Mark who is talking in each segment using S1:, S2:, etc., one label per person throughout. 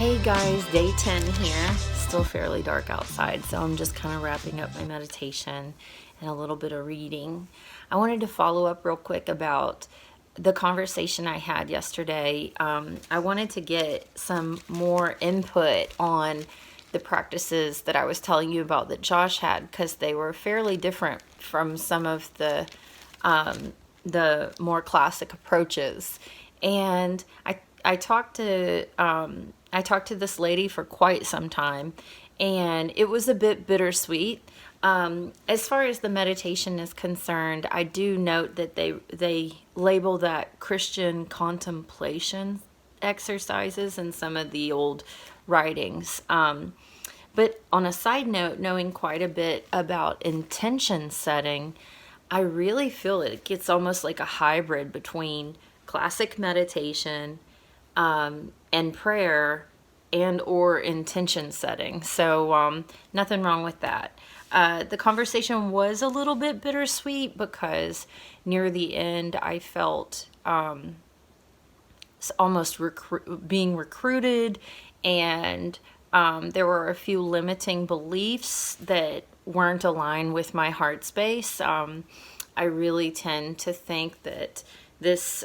S1: Hey guys, day 10 here. Still fairly dark outside, so I'm just kind of wrapping up my meditation and a little bit of reading. I wanted to follow up real quick about the conversation I had yesterday. I wanted to get some more input on the practices that I was telling you about that Josh had, because they were fairly different from some of the more classic approaches. And I talked to this lady for quite some time, and it was a bit bittersweet. As far as the meditation is concerned, I do note that they label that Christian contemplation exercises in some of the old writings. But on a side note, knowing quite a bit about intention setting, I really feel it gets almost like a hybrid between classic meditation and prayer and or intention setting. So nothing wrong with that. The conversation was a little bit bittersweet because near the end I felt almost being recruited, and there were a few limiting beliefs that weren't aligned with my heart space. I really tend to think that this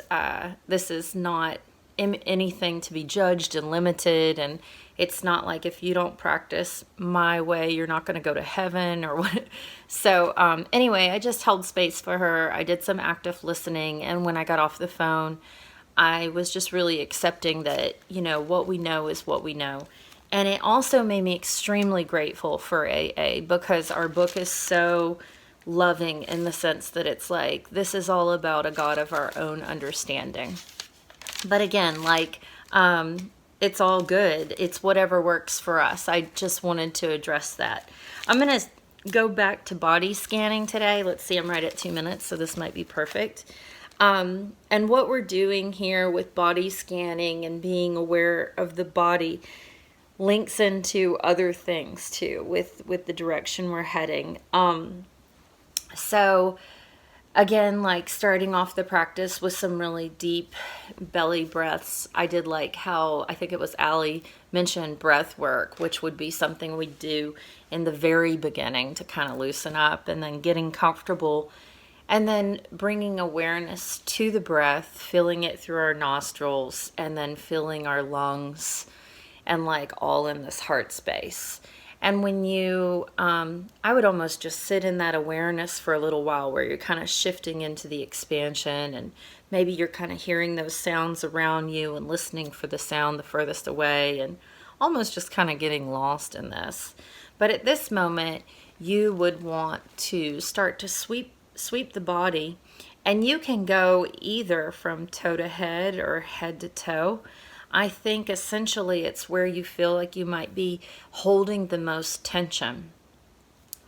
S1: is not anything to be judged and limited, and it's not like if you don't practice my way you're not going to go to heaven or what. So anyway, I just held space for her. I did some active listening, and when I got off the phone I was just really accepting that, what we know is what we know. And it also made me extremely grateful for AA, because our book is so loving in the sense that it's like, this is all about a God of our own understanding. But again, it's all good. It's whatever works for us. I just wanted to address that. I'm going to go back to body scanning today. Let's see, I'm right at 2 minutes, so this might be perfect. And what we're doing here with body scanning and being aware of the body links into other things too, with the direction we're heading. So again, starting off the practice with some really deep belly breaths. I did like how, I think it was Allie mentioned breath work, which would be something we do in the very beginning to kind of loosen up, and then getting comfortable, and then bringing awareness to the breath, feeling it through our nostrils, and then filling our lungs, and all in this heart space. And when you, I would almost just sit in that awareness for a little while, where you're kind of shifting into the expansion, and maybe you're kind of hearing those sounds around you and listening for the sound the furthest away, and almost just kind of getting lost in this. But at this moment, you would want to start to sweep the body, and you can go either from toe to head or head to toe. I think essentially it's where you feel like you might be holding the most tension.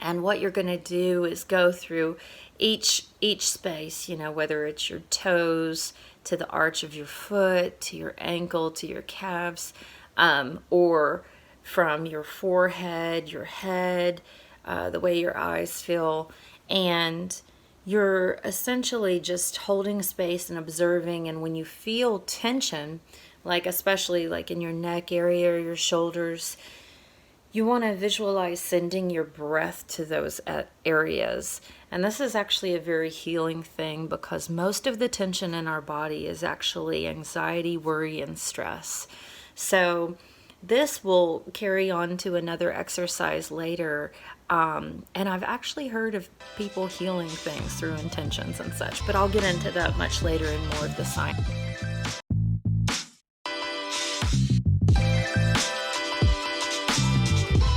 S1: And what you're going to do is go through each space, whether it's your toes to the arch of your foot, to your ankle, to your calves, or from your forehead, your head, the way your eyes feel. And you're essentially just holding space and observing. And when you feel tension, especially in your neck area or your shoulders, you want to visualize sending your breath to those areas. And this is actually a very healing thing, because most of the tension in our body is actually anxiety, worry, and stress. So this will carry on to another exercise later. And I've actually heard of people healing things through intentions and such, but I'll get into that much later in more of the science.